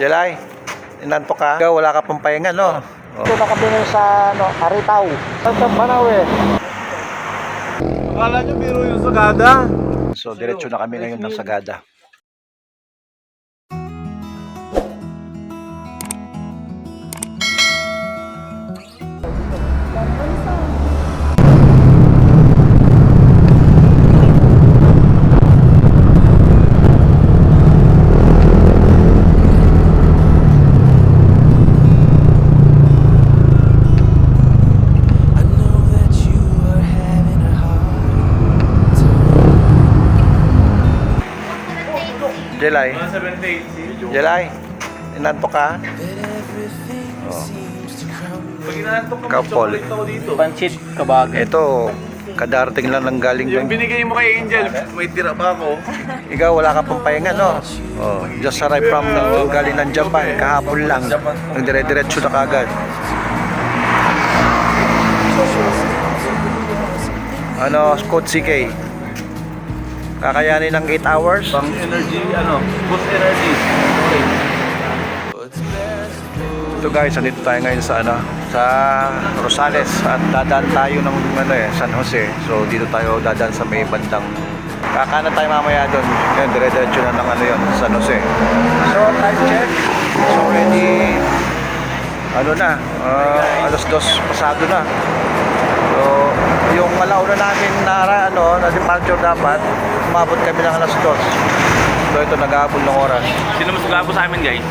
Jelay, inanto ka? Ikaw, wala ka pang pahinga, no? Ito na kami ngayon sa Aritaw. Sa Banawe. Akala nyo biro yung Sagada? So, diretso na kami ngayon ng Sagada. Jelay, 78. Jelay, inanto ka? Oh. Pag inaantok ka, Ikaw, may Paul. chocolate ako dito. Pansit kabag. Ito, kadarating lang ng galing Yung doon. binigay mo kay Angel, may tira pa ako. Ikaw, wala ka pang pahinga, no? Oh, just arrived from galing ng Japan, kahapon lang. Ang dire-diretso na kagad. Ano, Scott CK? Kakayanin ng 8 hours? Pang energy, boost energy. Ito guys, andito tayo ngayon sa sa Rosales at dadaan tayo ng San Jose. So dito tayo dadaan sa may bandang kakanan tayo mamaya doon. Yan, dire-diretso na ng San Jose. So time check. It's already alas 2 pasado na. So yung alauna namin na departure dapat umabot kami ng alas 2. So ito nag-aabol ng oras. Sino mas gabo sa amin, guys?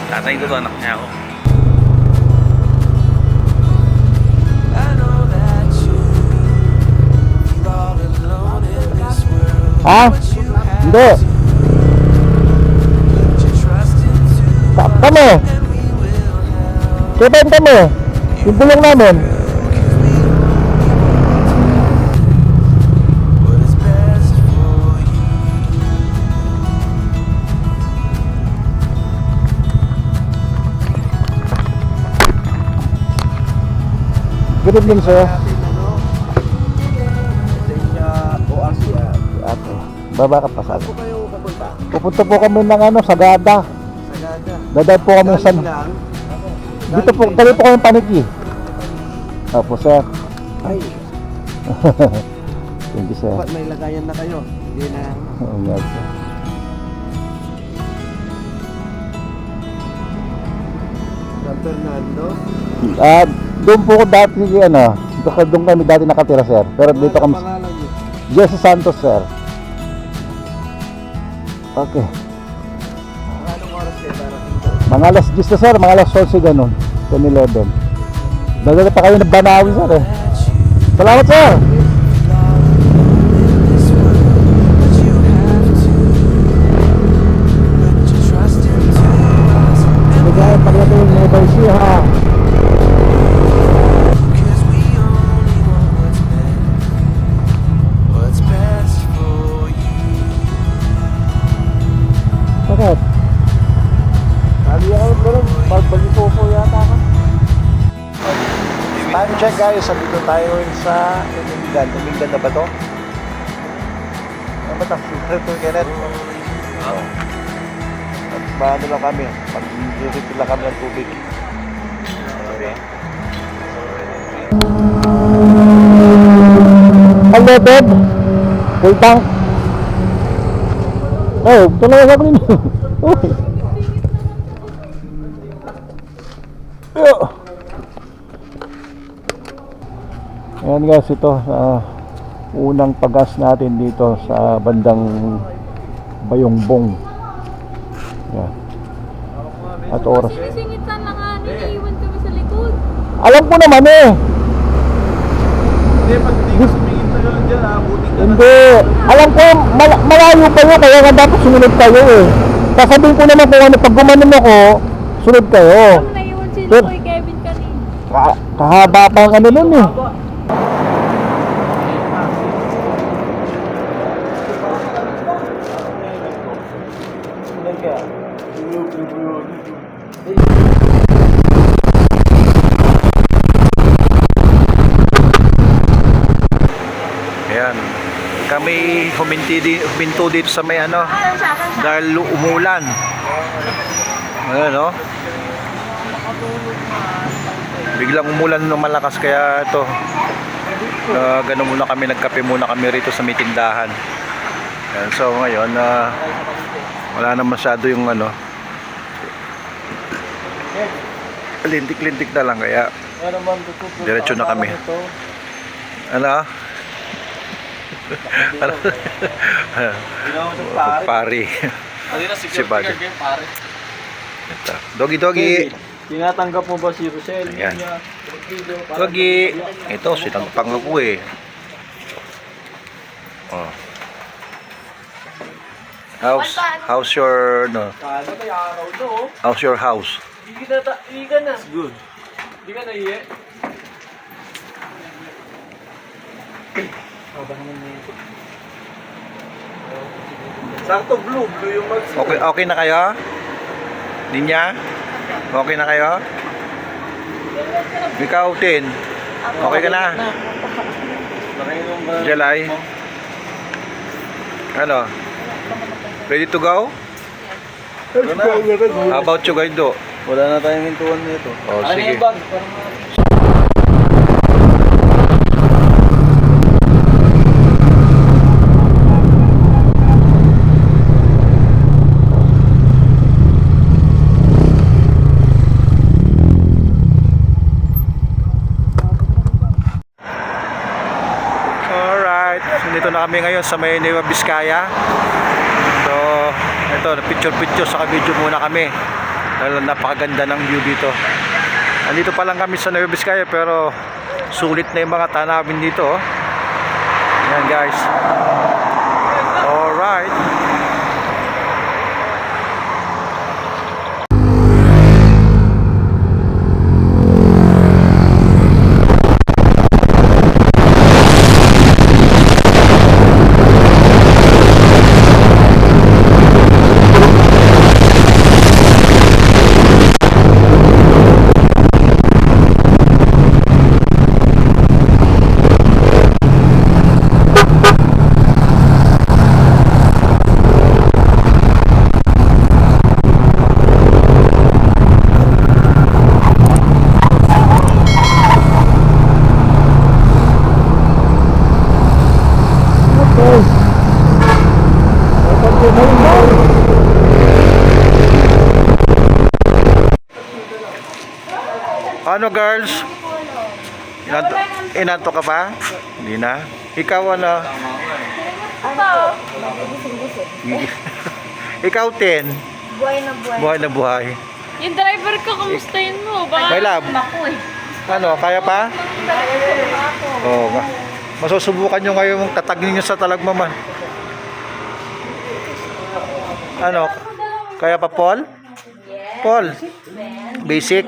Tatay ko to, anak niya ako. Ha? Hindi. Sakta mo. Kibenta mo. Yung bulong namin. Good evening, sir. Ate, baba ka pa sa atin. Pupunta po kami ng Sagada. Dadaan po kami sa dito po, dali po kami Paniki. Opo, sir. Ay, Thank you, sir. dapat may lagayan na kayo. Hindi na. Oo nga, sir. San Fernando. Doon po ko dati, doon kami dati nakatira, sir. Pero dito kami, Pangalan niyo. Jesse Santos, sir. Okay. Anong oras kayo darating? Mga alas 10 na, sir. Mga alas 11 ganun. 10-11. Dagdaga pa kayo ng Banawi, sir. Salamat, sir. Bigay pagdating ng Nueva Ecija. Bakit? Sabi ako doon, pagbalik po yata ka. Time check guys, andito tayo sa Tumingan. Tumingan na ba to? Ano ba ito? Ito Kenneth? Oo. At paano lang kami? Pag-refill lang kami ng tubig. Okay. Unleaded? Full tank? Oh, tuloy sa akin ninyo. Ayan guys, ito unang pagas natin dito sa bandang Bayongbong. Ayan. At oras. Singitan lang nga, naiiwan kami sa likod. Alam ko naman eh. Hindi, pag hindi ka sumingin na gano'n dyan, abutin ka na. Hindi. Alam ko, malayo kayo, kaya nga dapat sumunod kayo eh. Sasabihin ko naman kung ano, pag gumanon ako, sunod kayo. Alam naiiwan si Sir. Kuya Kevin kanina. Kahaba pa ang ano nun eh. Ayan. Kami huminto dito sa may dahil umulan. Ayan, no? Biglang umulan ng malakas kaya ito. Ganun muna kami, nagkape muna kami rito sa may tindahan. Ayan, so ngayon, wala na masyado yung ano. Lintik-lintik na lang kaya diretso na kami. Ano? Ano? Pari. Si Bad. Ito. Doggy. Tinatanggap mo ba si Rosel? Ayan. Doggy. Ito, sinangpang ako eh. Oh. How's your no? Ano kaya araw to? How's your house? Hindi ka na. Good. Hindi ka na iye. Sakto blue yung mag. Okay na kayo? Linya? Okay na kayo? Ikaw, Tin. Okay ka na? Jalay? Ano? Ready to go? How about you guys do? Wala na tayong hintuan nito. Oh, sige. Alright, dito na kami ngayon sa may Nueva Vizcaya. So, ito, picture saka video muna kami. Dahil napakaganda ng view dito. Andito pa lang kami sa Nueva Vizcaya pero sulit na yung mga tanawin dito. Oh. Yan guys. Alright. Ano girls? Inanto ka pa? Hindi na. Ikaw ano? Ikaw Tin? Buhay na buhay. Buhay na buhay. Yung driver ko, kamustahin mo? Baka My love. Ano, kaya pa? Oo. Masusubukan nyo ngayon tatagin nyo sa talagmaman. Ano? Kaya pa Paul? Paul? Basic?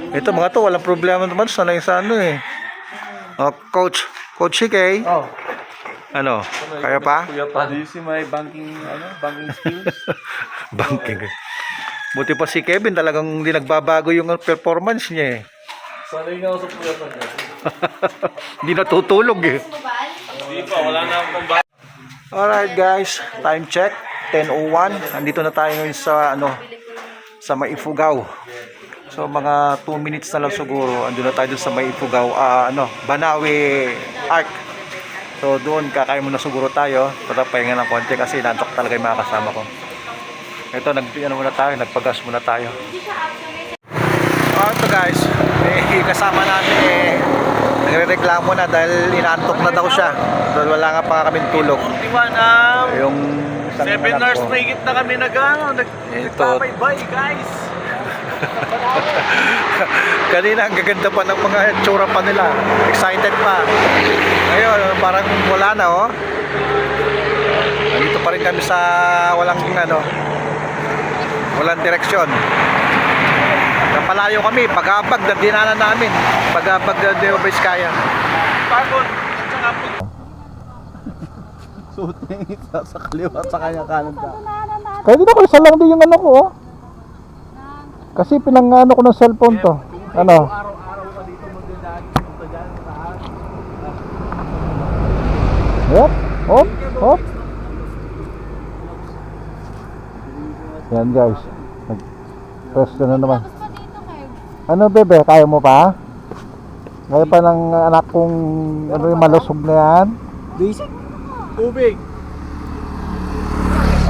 Ito mga to, walang problema naman. Sanay sa ano eh. Oh, Coach CK. Oh. Ano? Kaya pa? Kuya pa. Do you see my banking skills? Banking. Buti pa si Kevin, talagang hindi nagbabago yung performance niya eh. Sanay nga ako sa kuya pa. Hindi natutulog eh. Hindi pa, wala na akong ba. Alright guys, time check 10:01. Nandito na tayo ngayon sa ano, sa Maifugao. So mga 2 minutes na lang siguro andun na tayo dun sa Maifugao, Banawe Arc. So doon kakain muna siguro tayo para pahinga ng konti kasi nantok talaga yung mga kasama ko. Ito muna tayo, nagpagas muna tayo. Ito guys, kasama natin nagrereklamo na dahil inantok na daw siya. Dahil wala nga pa kaming tulog. Yung 7 hours na higit na kami nagpapaybay guys. Kanina ang gaganda pa ng mga tsura pa nila. Excited pa. Ngayon parang wala na oh. Nandito pa rin kami sa walang direksyon. Napalayo kami, pag-abag na dinanan namin. Pag-abag na Nueva Vizcaya. Pagod. Tsaka po. Suting isa sa kaliwa sa kanya kanan ka. Kaya dito ko isa lang din yung ano ko oh. Kasi pinangano ko ng cellphone to. Ano? Araw-araw ka dito magdadaan punta dyan sa taas. Hop, hop, hop. Yan guys. Pwesto na naman. Ano bebe, kaya mo pa? Kaya pa ng anak kong ano yung malusog na yan? Basic. Tubig.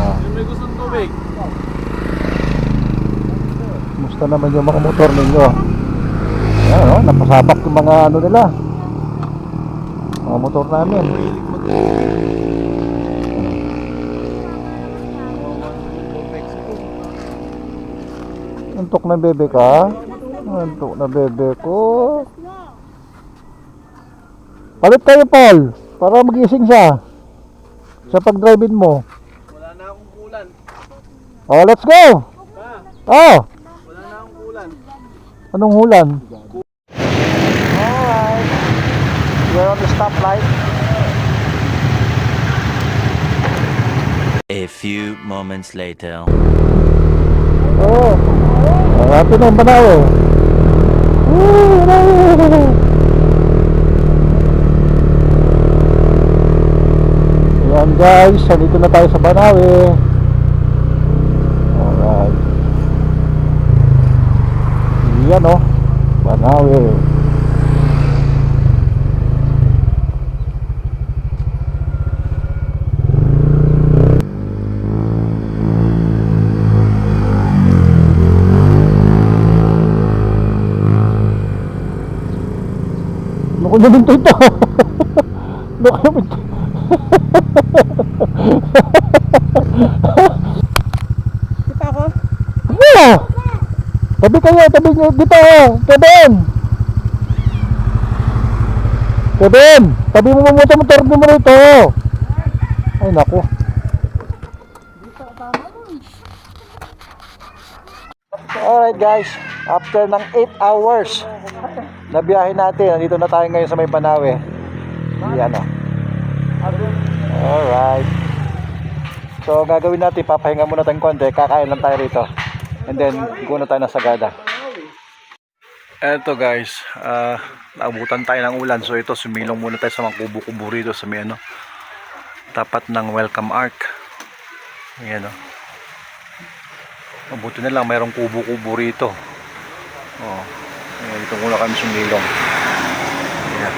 Ah. Yung may gustong tubig. Musta naman yung mga motor ninyo? Ayan o, napasabak yung mga ano nila. Mga motor namin. Antok na bebe ka? Antok na bebe ko. Palit kayo Paul, para magising siya sa pag-drive-in mo. Wala na akong kulan. Oh, let's go! Oh! Wala na akong kulan. Anong hulan? Alright. We're on the stoplight. A few moments later. Oh. Marami na yung Banawe. Ayan guys, nandito na tayo sa Banawe. Alright. Yan o, Banawe. Naku naman ito. Naku naman ito. Kita ako. Wala! Tabi kayo, tabi nyo dito. Kevin! Kevin! Tabi mo motor mo rito. Ay naku. Alright guys, after ng 8 hours na biyahe natin, nandito na tayo ngayon sa may Banawe. Yan o. Alright. So gagawin natin, papahinga muna tayong konti, kakain lang tayo rito. And then, go na tayo ng Sagada. Eto guys, naabutan tayo ng ulan. So ito, sumilong muna tayo sa mga kubo-kubo rito sa may ano, tapat ng Welcome Arc. Ayan o. Mabuti na lang, mayroong kubo-kubo rito. Oh, ayan, dito muna kami sumilong. Ayan.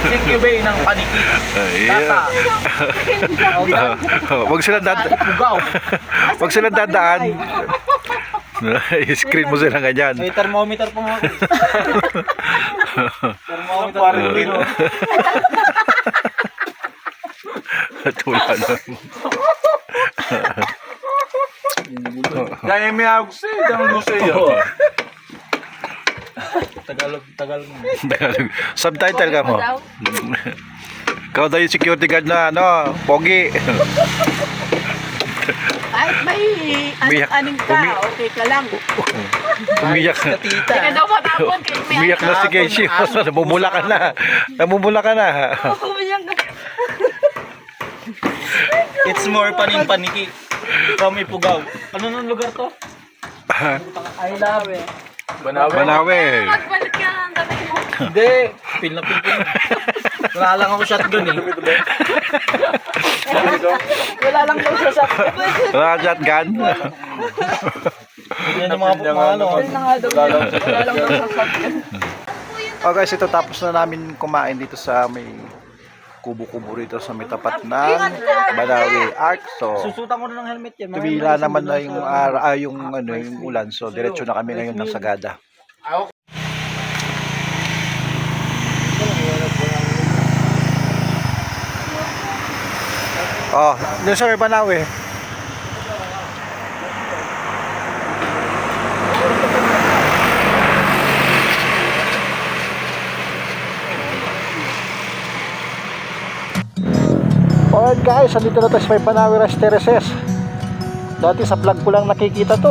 Thank you, Bay, ng paniki. Wag silang dadaan. Wag silang dadaan. I-screen mo sila ganyan. May thermometer po nga. Thermometer. Tula na. Kaya may agos eh. Ang gusto yun. Tagalog mo. Subtitle ka mo. Ikaw daw yung security guard na ano, pogi. Kahit may aning ka, okay ka lang. Umiyak na. Teka daw matapon kay may Umiyak na si Casey. Namumula ka na. Namumula ka na. It's more panin-paniki from Ipugaw. Ano nung lugar to? I love it. Banawe. Magbalik ka ang dami mo. Hindi. Pil na pil. Wala lang ako shotgun eh. Wala lang daw siya shotgun. Wala shotgun. Yan yung mga ano. Wala lang daw siya shotgun. Oh guys, ito tapos na namin kumain dito sa may kubo-kubo rito sa may tapat ng Banawe Arc. So, Susutan ko na ng helmet yan. tumila naman na yung yung ano, yung ulan. So, diretso na kami ngayon ng Sagada. Oh, dun sa may Banawe. Alright guys, andito na tayo sa may Banawe Rice Terraces. Dati sa vlog ko lang nakikita to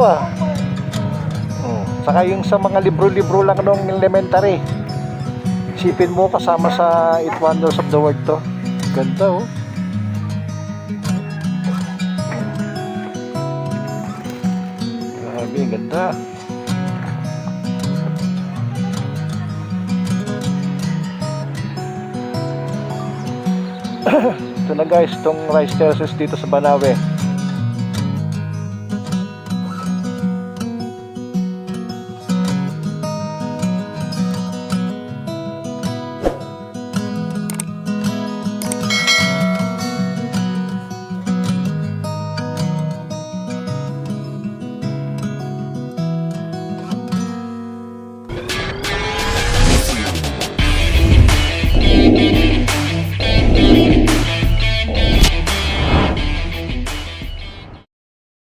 Saka yung sa mga libro-libro lang nung elementary. Isipin mo kasama sa 8 Wonders of the World to. Ganda Grabe, ganda. Ito na guys, itong rice terraces dito sa Banawe.